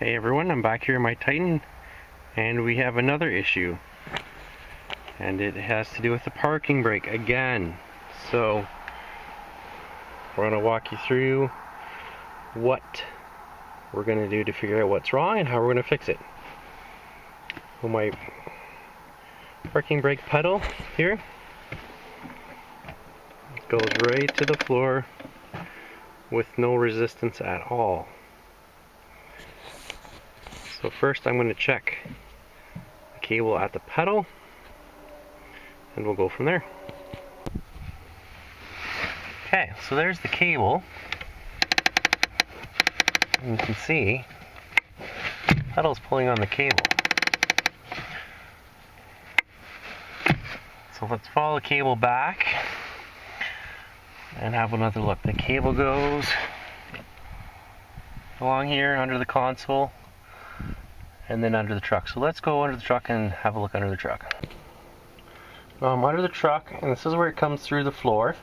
Hey everyone, I'm back here in my Titan and we have another issue, and it has to do with the parking brake again. So we're going to walk you through what we're going to do to figure out what's wrong and how we're going to fix it. Well, my parking brake pedal here goes right to the floor with no resistance at all. So first I'm going to check the cable at the pedal and we'll go from there. Okay, so there's the cable. And you can see the pedal's pulling on the cable. So let's follow the cable back and have another look. The cable goes along here under the console and then under the truck. So let's go under the truck and have a look under the truck. Under the truck, and this is where it comes through the floor.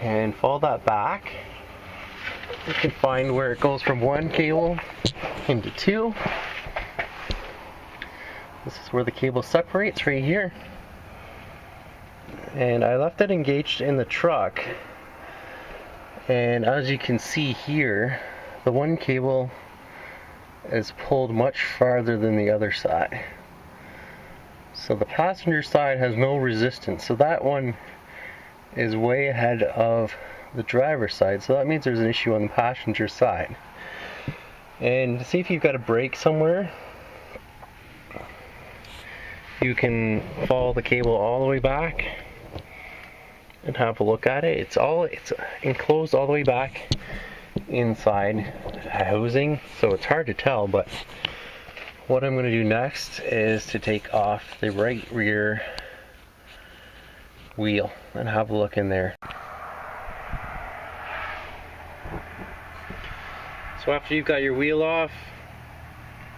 And follow that back. You can find where it goes from one cable into two. This is where the cable separates, right here. And I left it engaged in the truck. And as you can see here, the one cable is pulled much farther than the other side. So the passenger side has no resistance. So that one is way ahead of the driver's side. So that means there's an issue on the passenger side. And to see if you've got a brake somewhere, you can follow the cable all the way back and have a look at it. It's enclosed all the way back inside housing, so it's hard to tell, but what I'm going to do next is to take off the right rear wheel and have a look in there. So after you've got your wheel off,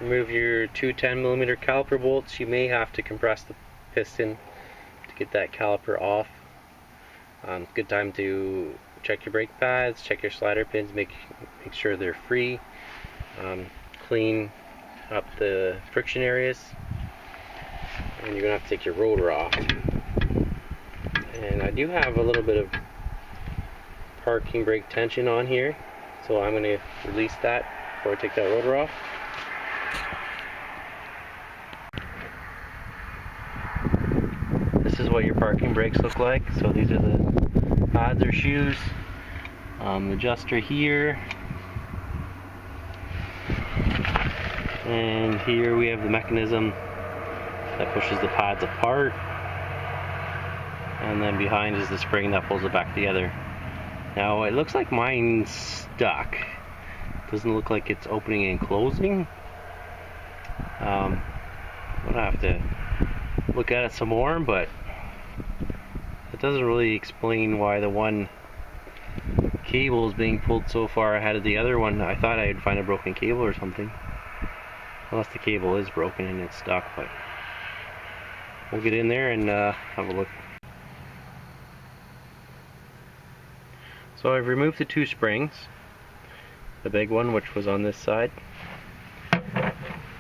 remove your two 10mm caliper bolts. You may have to compress the piston to get that caliper off. Good time to check your brake pads, check your slider pins, make sure they're free, clean up the friction areas, and you're gonna have to take your rotor off. And I do have a little bit of parking brake tension on here, so I'm gonna release that before I take that rotor off. This is what your parking brakes look like. So these are the pads or shoes, adjuster here, and here we have the mechanism that pushes the pads apart, and then behind is the spring that pulls it back together. Now it looks like mine's stuck. Doesn't look like it's opening and closing. I'm gonna have to look at it some more, but it doesn't really explain why the one cable is being pulled so far ahead of the other one. I thought I'd find a broken cable or something, unless the cable is broken and it's stuck, but we'll get in there and have a look. So I've removed the two springs, the big one which was on this side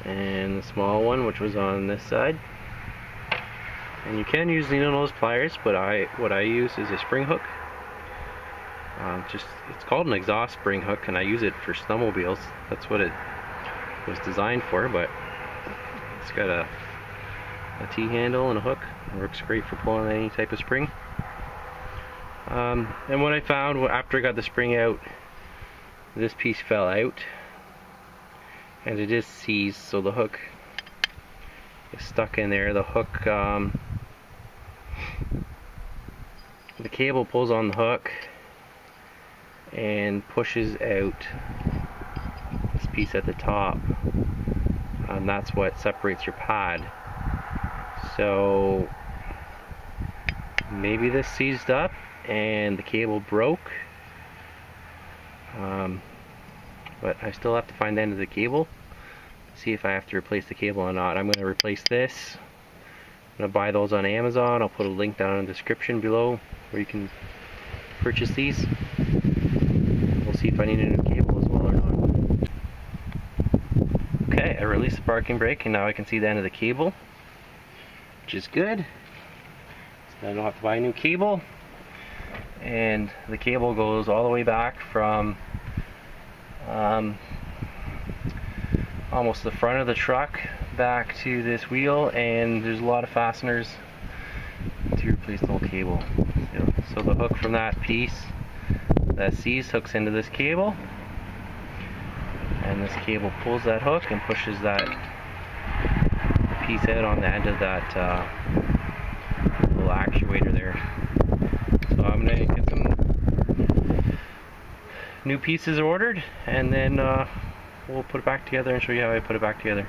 and the small one which was on this side. And you can use needle nose pliers, but what I use is a spring hook. It's called an exhaust spring hook, and I use it for snowmobiles. That's what it was designed for, but it's got a T-handle and a hook. It works great for pulling any type of spring. And what I found after I got the spring out, this piece fell out, and it is seized, so the hook is stuck in there. The hook, the cable pulls on the hook and pushes out this piece at the top, and that's what separates your pad. So maybe this seized up and the cable broke, but I still have to find the end of the cable, see if I have to replace the cable or not. I'm going to replace this. I'm going to buy those on Amazon. I'll put a link down in the description below where you can purchase these. We'll see if I need a new cable as well or not. I released the parking brake and now I can see the end of the cable, which is good. So I don't have to buy a new cable. And the cable goes all the way back from almost the front of the truck back to this wheel, and there's a lot of fasteners to replace the whole cable. So the hook from that piece that sees hooks into this cable, and this cable pulls that hook and pushes that piece out on the end of that little actuator there. So I'm going to get some new pieces ordered, and then we'll put it back together and show you how I put it back together.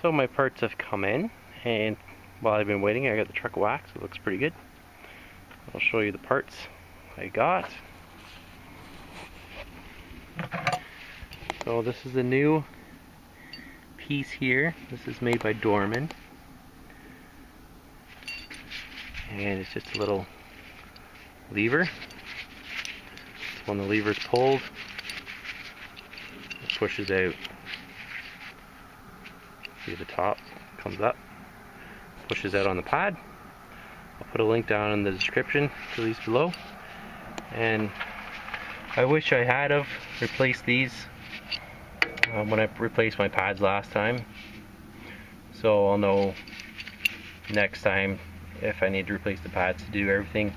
So my parts have come in, and while I've been waiting I got the truck waxed. It looks pretty good. I'll show you the parts I got. So this is the new piece here. This is made by Dorman, and it's just a little lever. When the lever is pulled, it pushes out. See the top comes up, pushes out on the pad. I'll put a link down in the description to these below. And I wish I had have replaced these when I replaced my pads last time, so I'll know next time if I need to replace the pads to do everything.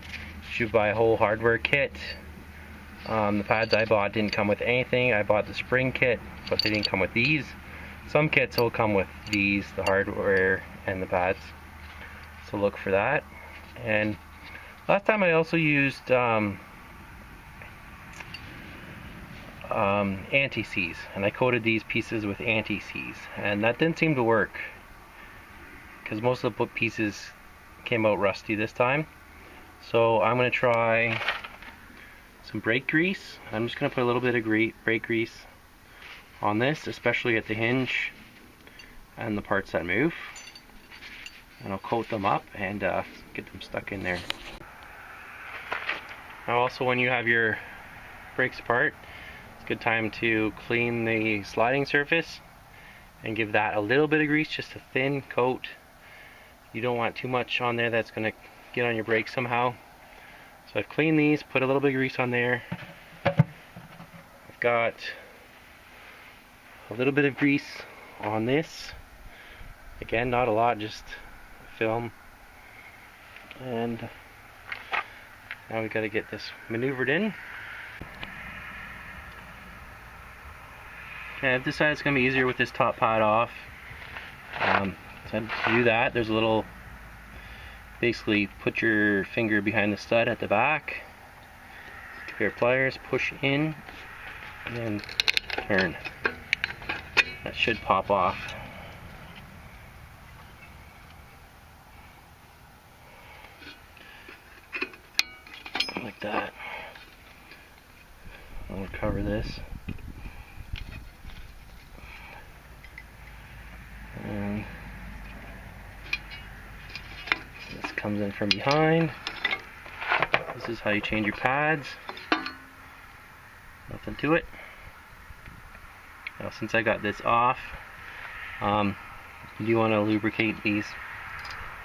Should buy a whole hardware kit. The pads I bought didn't come with anything. I bought the spring kit, but they didn't come with these. Some kits will come with these, the hardware and the pads, so look for that. And last time I also used anti-seize, and I coated these pieces with anti-seize, and that didn't seem to work because most of the pieces came out rusty this time. So I'm going to try some brake grease. I'm just going to put a little bit of brake grease on this, especially at the hinge and the parts that move, and I'll coat them up and get them stuck in there. Now also, when you have your brakes apart, it's a good time to clean the sliding surface and give that a little bit of grease, just a thin coat. You don't want too much on there that's going to get on your brakes somehow. So I've cleaned these, put a little bit of grease on there. I've got a little bit of grease on this. Again, not a lot, just film. And now we've got to get this maneuvered in. Okay, I've decided it's going to be easier with this top pad off. So to do that, there's a little, basically put your finger behind the stud at the back, a pair of pliers, push in, and then turn. That should pop off. Like that. I'll cover this. And this comes in from behind. This is how you change your pads. Nothing to it. Now, since I got this off, you do want to lubricate these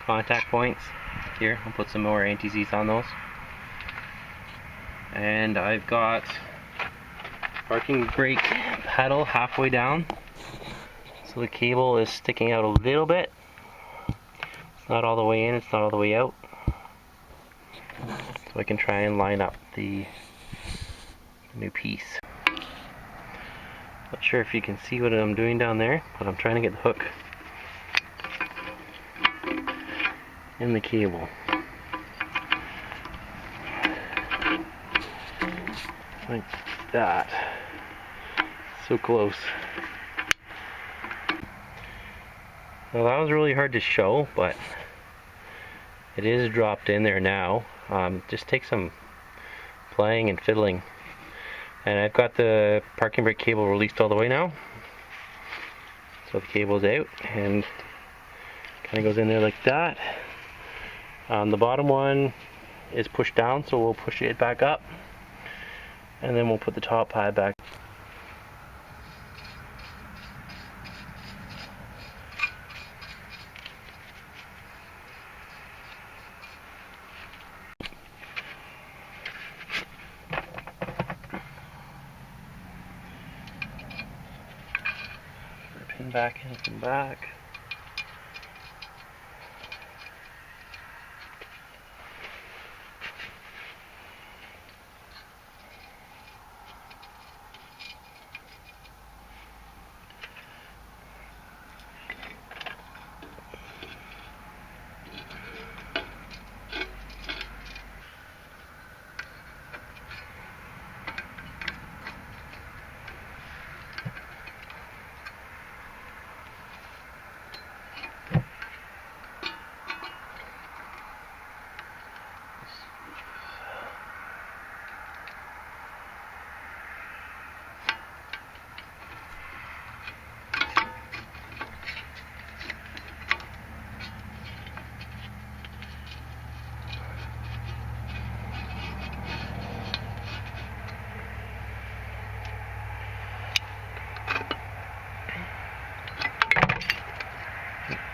contact points. Here, I'll put some more anti-seize on those. And I've got parking brake pedal halfway down, so the cable is sticking out a little bit. It's not all the way in, it's not all the way out. So I can try and line up the new piece. Not sure if you can see what I'm doing down there, but I'm trying to get the hook in the cable. Like that. So close. Well, that was really hard to show, but it is dropped in there now. Just take some playing and fiddling. And I've got the parking brake cable released all the way now. So the cable's out and kind of goes in there like that. The bottom one is pushed down, so we'll push it back up. And then we'll put the top pad back. Pin back, and pin back.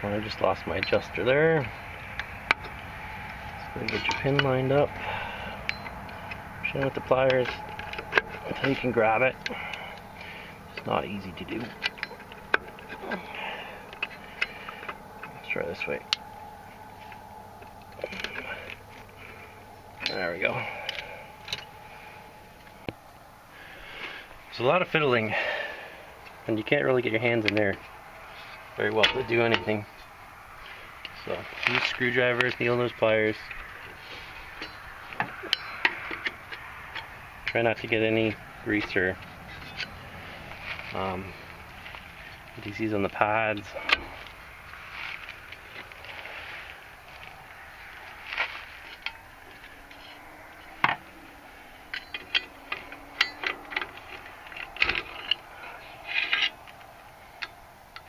Well, I just lost my adjuster there. So get your pin lined up. Push in with the pliers until you can grab it. It's not easy to do. Let's try this way. There we go. There's a lot of fiddling, and you can't really get your hands in there very well to do anything. So use screwdrivers, needle nose pliers. Try not to get any grease or adhesives on the pads.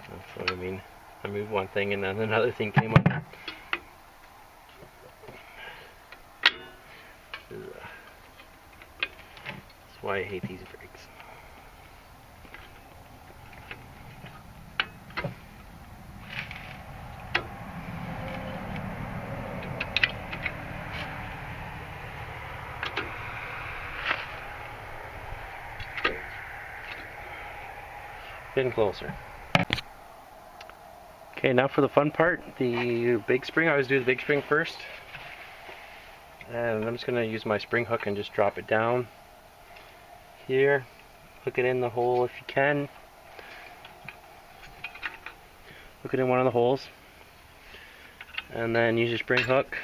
That's what I mean. I moved one thing and then another thing came up. That's why I hate these brakes. Getting closer. Okay, now for the fun part, the big spring. I always do the big spring first. And I'm just going to use my spring hook and just drop it down here. Hook it in the hole if you can. Hook it in one of the holes. And then use your spring hook.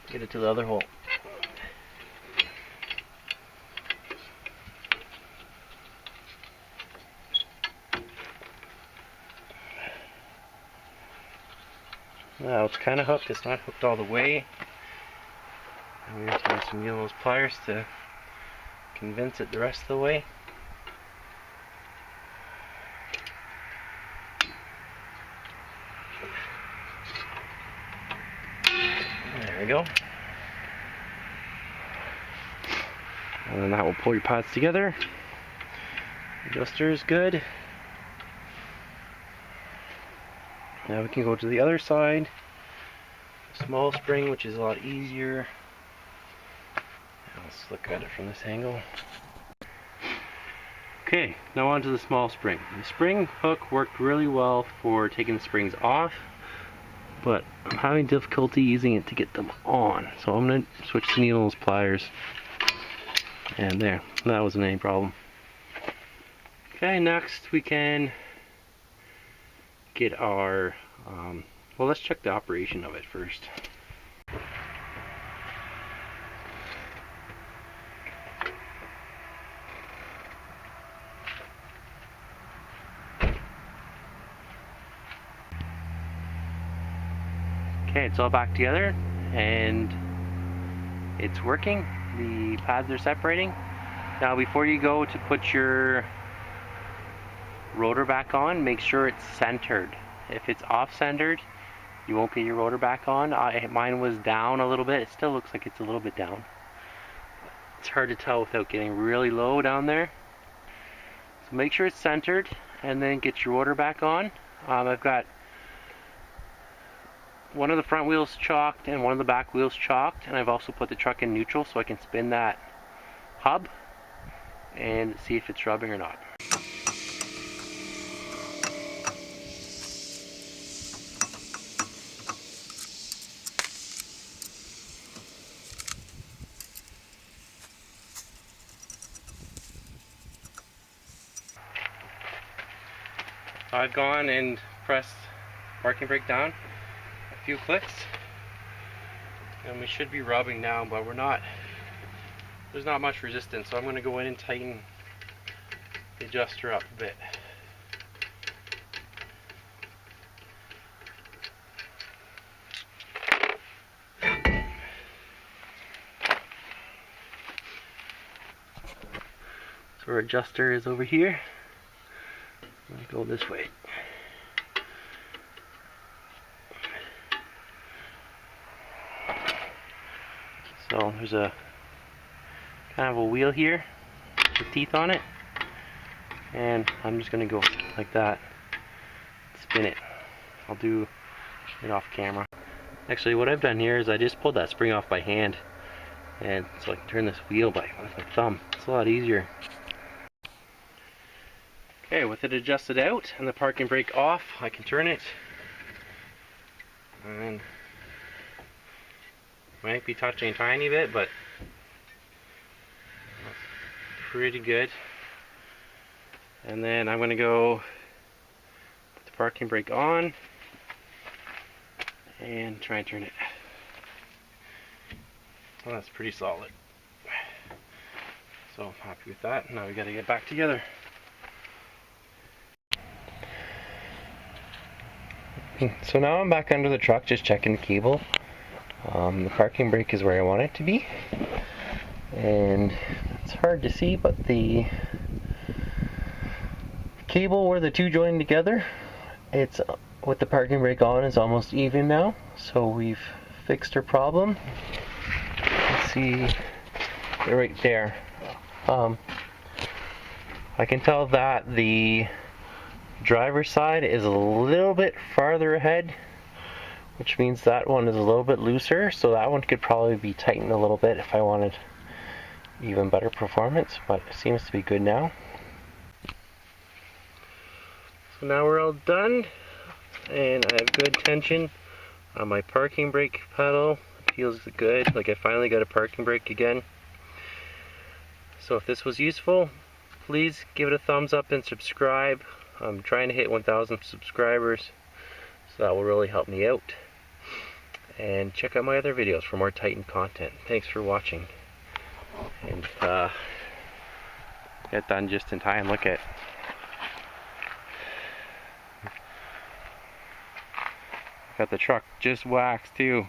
Get it to the other hole. Now it's kind of hooked, it's not hooked all the way. I'm going to use some needle nose pliers to convince it the rest of the way. There we go. And then that will pull your pads together. Adjuster is good. Now we can go to the other side. Small spring, which is a lot easier. Let's look at it from this angle. Okay, now on to the small spring. The spring hook worked really well for taking the springs off, but I'm having difficulty using it to get them on. So I'm going to switch to needle nose pliers. And there, that wasn't any problem. Okay, next we can get our, well, let's check the operation of it first. Okay, it's all back together and it's working. The pads are separating. Now before you go to put your rotor back on, make sure it's centered. If it's off-centered, you won't get your rotor back on. Mine was down a little bit. It still looks like it's a little bit down. It's hard to tell without getting really low down there. So make sure it's centered and then get your rotor back on. I've got one of the front wheels chalked and one of the back wheels chalked, and I've also put the truck in neutral so I can spin that hub and see if it's rubbing or not. I've gone and pressed parking brake down a few clicks, and we should be rubbing now, but we're not. There's not much resistance, so I'm going to go in and tighten the adjuster up a bit. So our adjuster is over here. Let me go this way. So there's a kind of a wheel here with teeth on it, and I'm just going to go like that, spin it. I'll do it off camera. Actually, what I've done here is I just pulled that spring off by hand, and so I can turn this wheel with my thumb. It's a lot easier. Okay, with it adjusted out and the parking brake off, I can turn it, and might be touching a tiny bit, but that's pretty good. And then I'm going to go put the parking brake on and try and turn it. Well, that's pretty solid. So I'm happy with that. Now we got to get back together. So now I'm back under the truck just checking the cable. The parking brake is where I want it to be, and it's hard to see, but the cable where the two join together, it's with the parking brake on, is almost even now, so we've fixed our problem. Let's see, right there. I can tell that the driver's side is a little bit farther ahead, which means that one is a little bit looser, so that one could probably be tightened a little bit if I wanted even better performance, but it seems to be good now. So now we're all done, and I have good tension on my parking brake pedal. It feels good, like I finally got a parking brake again. So if this was useful, please give it a thumbs up and subscribe. I'm trying to hit 1,000 subscribers, so that will really help me out. And check out my other videos for more Titan content. Thanks for watching. And get done just in time. Look at, got the truck just waxed too.